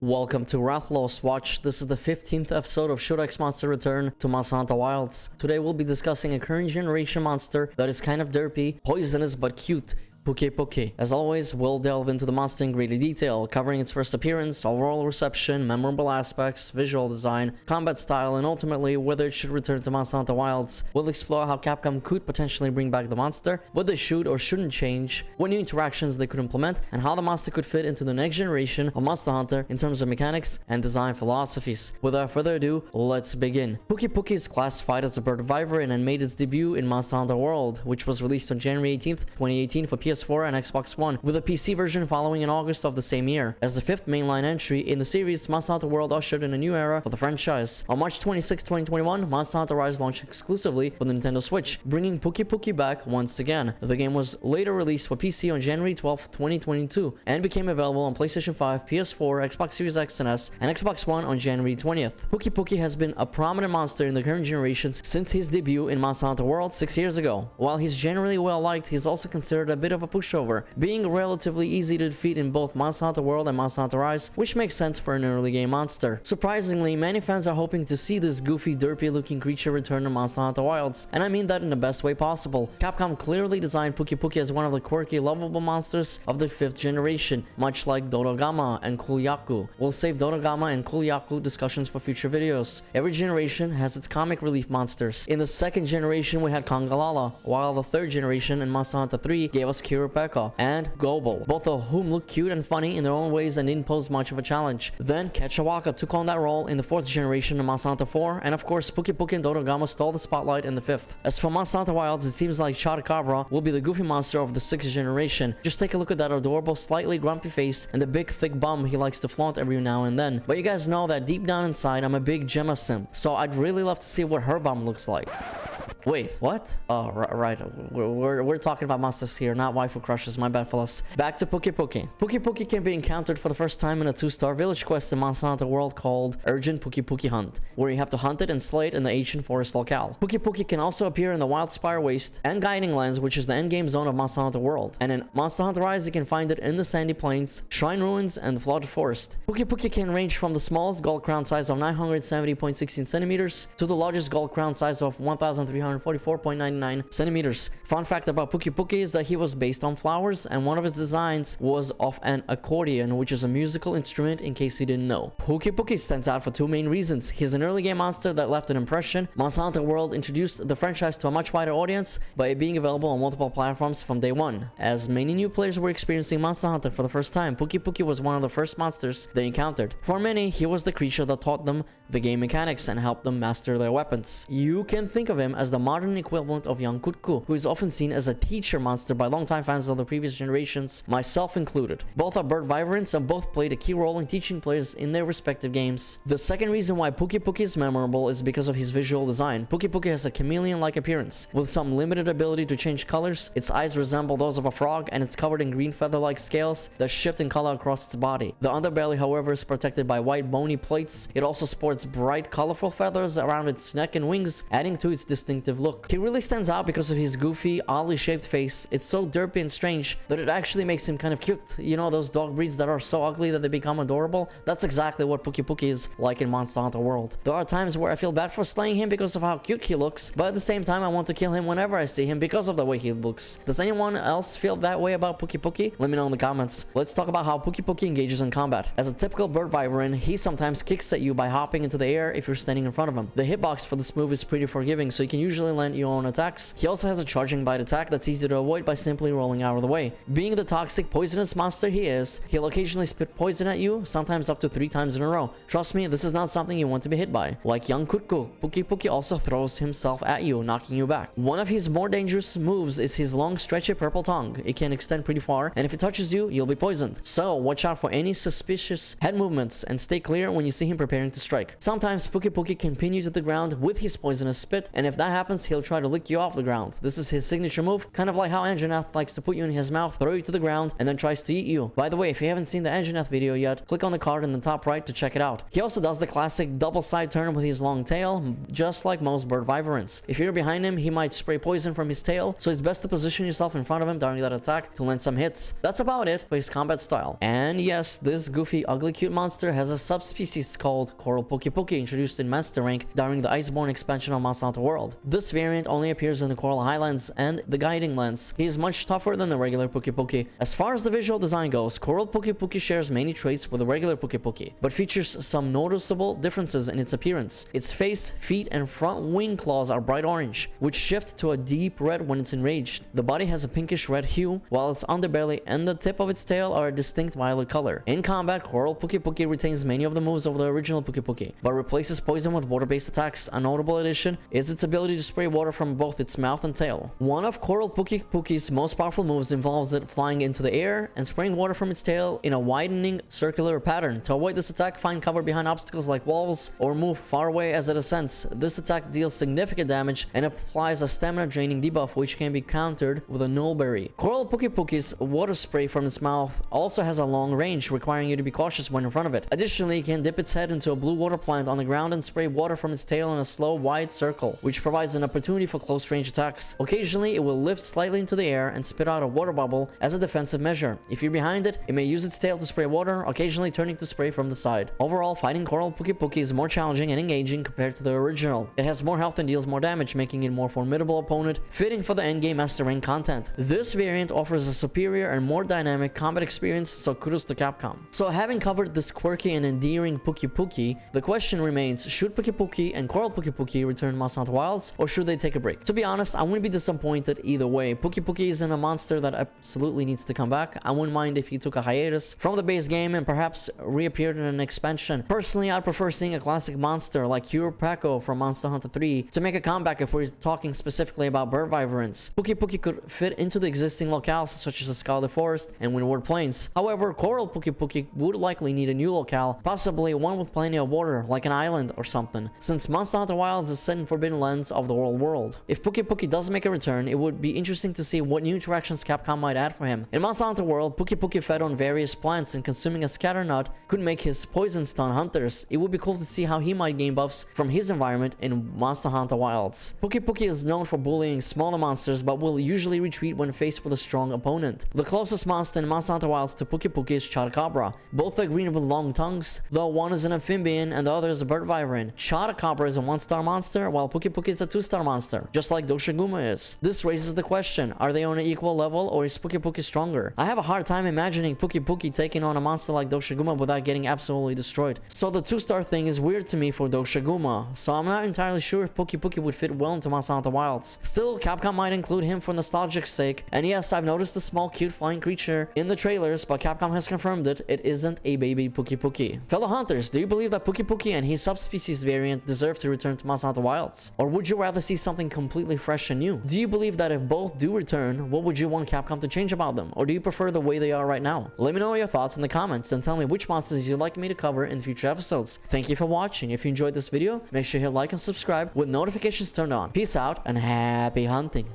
Welcome to Rathalos Watch. This is the 15th episode of Should X Monster Return to Monster Hunter Wilds. Today we'll be discussing a current generation monster that is kind of derpy, poisonous but cute. Pukei Pukei. As always, we'll delve into the monster in greater detail, covering its first appearance, overall reception, memorable aspects, visual design, combat style, and ultimately whether it should return to Monster Hunter Wilds. We'll explore how Capcom could potentially bring back the monster, what they should or shouldn't change, what new interactions they could implement, and how the monster could fit into the next generation of Monster Hunter in terms of mechanics and design philosophies. Without further ado, let's begin. Pukei Pukei is classified as a bird wyvern and made its debut in Monster Hunter World, which was released on January 18th, 2018 for PS4 and Xbox One, with a PC version following in August of the same year. As the fifth mainline entry in the series, Monster Hunter World ushered in a new era for the franchise. On March 26, 2021, Monster Hunter Rise launched exclusively for the Nintendo Switch, bringing Pukei Pukei back once again. The game was later released for PC on January 12, 2022, and became available on PlayStation 5, PS4, Xbox Series X and S, and Xbox One on January 20th. Pukei Pukei has been a prominent monster in the current generation since his debut in Monster Hunter World 6 years ago. While he's generally well liked, he's also considered a bit of a pushover, being relatively easy to defeat in both Monster Hunter World and Monster Hunter Rise, which makes sense for an early game monster. Surprisingly, many fans are hoping to see this goofy, derpy looking creature return to Monster Hunter Wilds, and I mean that in the best way possible. Capcom clearly designed Pukei Pukei as one of the quirky, lovable monsters of the 5th generation, much like Dodogama and Kulyaku. We'll save Dodogama and Kulyaku discussions for future videos. Every generation has its comic relief monsters. In the 2nd generation we had Kongalala, while the 3rd generation in Monster Hunter 3 gave us Kirupeka and Gobble, both of whom look cute and funny in their own ways and didn't pose much of a challenge. Then Ketchawaka took on that role in the 4th generation of Monster Hunter 4, and of course Pukei Pukei and Dodogama stole the spotlight in the 5th. As for Monster Hunter Wilds, it seems like Chotacabra will be the goofy monster of the 6th generation. Just take a look at that adorable, slightly grumpy face and the big thick bum he likes to flaunt every now and then. But you guys know that deep down inside I'm a big Gemma simp, so I'd really love to see what her bum looks like. Wait, what? Oh, right. We're talking about monsters here, not waifu crushes. My bad, fellas. Back to Pukei Pukei. Pukei Pukei can be encountered for the first time in a 2-star village quest in Monster Hunter World called Urgent Pukei Pukei Hunt, where you have to hunt it and slay it in the ancient forest locale. Pukei Pukei can also appear in the Wildspire Waste and Guiding Lands, which is the endgame zone of Monster Hunter World. And in Monster Hunter Rise, you can find it in the Sandy Plains, Shrine Ruins, and the Flooded Forest. Pukei Pukei can range from the smallest gold crown size of 970.16 centimeters to the largest gold crown size of 1,344.99 centimeters. Fun fact about Pukei Pukei is that he was based on flowers, and one of his designs was of an accordion, which is a musical instrument, in case you didn't know. Pukei Pukei stands out for two main reasons. He's an early game monster that left an impression. Monster Hunter World introduced the franchise to a much wider audience by it being available on multiple platforms from day one. As many new players were experiencing Monster Hunter for the first time, Pukei Pukei was one of the first monsters they encountered. For many, he was the creature that taught them the game mechanics and helped them master their weapons. You can think of him as the modern equivalent of young Kutku, who is often seen as a teacher monster by longtime fans of the previous generations, myself included. Both are bird wyverns and both played a key role in teaching players in their respective games. The second reason why Pukei Pukei is memorable is because of his visual design. Pukei Pukei has a chameleon-like appearance, with some limited ability to change colors. Its eyes resemble those of a frog, and it's covered in green feather-like scales that shift in color across its body. The underbelly, however, is protected by white bony plates. It also sports bright, colorful feathers around its neck and wings, adding to its distinctive look. He really stands out because of his goofy, oddly shaped face. It's so derpy and strange that it actually makes him kind of cute. You know those dog breeds that are so ugly that they become adorable? That's exactly what Pukei Pukei is like in Monster Hunter World. There are times where I feel bad for slaying him because of how cute he looks, but at the same time I want to kill him whenever I see him because of the way he looks. Does anyone else feel that way about Pukei Pukei? Let me know in the comments. Let's talk about how Pukei Pukei engages in combat. As a typical bird wyvern, he sometimes kicks at you by hopping into the air if you're standing in front of him. The hitbox for this move is pretty forgiving, so you can usually land your own attacks. He also has a charging bite attack that's easy to avoid by simply rolling out of the way. Being the toxic, poisonous monster he is, he'll occasionally spit poison at you, sometimes up to 3 times in a row. Trust me, this is not something you want to be hit by. Like young Kutku, Pukei Pukei also throws himself at you, knocking you back. One of his more dangerous moves is his long, stretchy purple tongue. It can extend pretty far, and if it touches you, you'll be poisoned. So watch out for any suspicious head movements and stay clear when you see him preparing to strike. Sometimes Pukei Pukei can pin you to the ground with his poisonous spit, and if that happens, happens, he'll try to lick you off the ground. This is his signature move, kind of like how Anjanath likes to put you in his mouth, throw you to the ground, and then tries to eat you. By the way, if you haven't seen the Anjanath video yet, click on the card in the top right to check it out. He also does the classic double side turn with his long tail, just like most bird wyverns. If you're behind him, he might spray poison from his tail, so it's best to position yourself in front of him during that attack to land some hits. That's about it for his combat style. And yes, this goofy, ugly, cute monster has a subspecies called Coral Pukei Pukei, introduced in Master Rank during the Iceborne expansion of Monster Hunter World. This variant only appears in the Coral Highlands and the Guiding Lands. He is much tougher than the regular Pukei Pukei. As far as the visual design goes, Coral Pukei Pukei shares many traits with the regular Pukei Pukei, but features some noticeable differences in its appearance. Its face, feet, and front wing claws are bright orange, which shift to a deep red when it's enraged. The body has a pinkish red hue, while its underbelly and the tip of its tail are a distinct violet color. In combat, Coral Pukei Pukei retains many of the moves of the original Pukei Pukei, but replaces poison with water-based attacks. A notable addition is its ability to spray water from both its mouth and tail. One of Coral Pukei Pukei's most powerful moves involves it flying into the air and spraying water from its tail in a widening circular pattern. To avoid this attack, find cover behind obstacles like walls or move far away as it ascends. This attack deals significant damage and applies a stamina draining debuff, which can be countered with a null berry. Coral Pukei Pukei's water spray from its mouth also has a long range, requiring you to be cautious when in front of it. Additionally, it can dip its head into a blue water plant on the ground and spray water from its tail in a slow, wide circle, which provides an opportunity for close range attacks. Occasionally, it will lift slightly into the air and spit out a water bubble as a defensive measure. If you're behind it, it may use its tail to spray water, occasionally turning to spray from the side. Overall, fighting Coral Pukei Pukei is more challenging and engaging compared to the original. It has more health and deals more damage, making it a more formidable opponent, fitting for the endgame Master Rank content. This variant offers a superior and more dynamic combat experience, so kudos to Capcom. So having covered this quirky and endearing Pukei Pukei, the question remains, should Pukei Pukei and Coral Pukei Pukei return Monster Hunter Wilds, or should they take a break? To be honest, I wouldn't be disappointed either way. Pukei Pukei isn't a monster that absolutely needs to come back. I wouldn't mind if he took a hiatus from the base game and perhaps reappeared in an expansion. Personally, I'd prefer seeing a classic monster like Paco from Monster Hunter 3 to make a comeback if we're talking specifically about bird wyverns. Pukei Pukei could fit into the existing locales such as the Scarlet Forest and Windward Plains. However, Coral Pukei Pukei would likely need a new locale, possibly one with plenty of water, like an island or something, since Monster Hunter Wilds is set in Forbidden Lands of the old world. If Pukei Pukei does make a return, it would be interesting to see what new interactions Capcom might add for him. In Monster Hunter World, Pukei Pukei fed on various plants, and consuming a scatter nut could make his poison stun hunters. It would be cool to see how he might gain buffs from his environment in Monster Hunter Wilds. Pukei Pukei is known for bullying smaller monsters, but will usually retreat when faced with a strong opponent. The closest monster in Monster Hunter Wilds to Pukei Pukei is Chotacabra. Both are green with long tongues, though one is an amphibian and the other is a bird wyvern. Chotacabra is a 1-star monster, while Pukei Pukei is a 2-star monster, just like Doshiguma is. This raises the question, are they on an equal level, or is Pukei Pukei stronger? I have a hard time imagining Pukei Pukei taking on a monster like Doshiguma without getting absolutely destroyed. So the 2-star thing is weird to me for Doshiguma, so I'm not entirely sure if Pukei Pukei would fit well into Monster Hunter Wilds. Still, Capcom might include him for nostalgic's sake, and yes, I've noticed the small cute flying creature in the trailers, but Capcom has confirmed it isn't a baby Pukei Pukei. Fellow hunters, do you believe that Pukei Pukei and his subspecies variant deserve to return to Monster Hunter Wilds? Or would you rather see something completely fresh and new? Do you believe that if both do return, what would you want Capcom to change about them? Or do you prefer the way they are right now? Let me know your thoughts in the comments and tell me which monsters you'd like me to cover in future episodes. Thank you for watching. If you enjoyed this video, make sure you hit like and subscribe with notifications turned on. Peace out and happy hunting.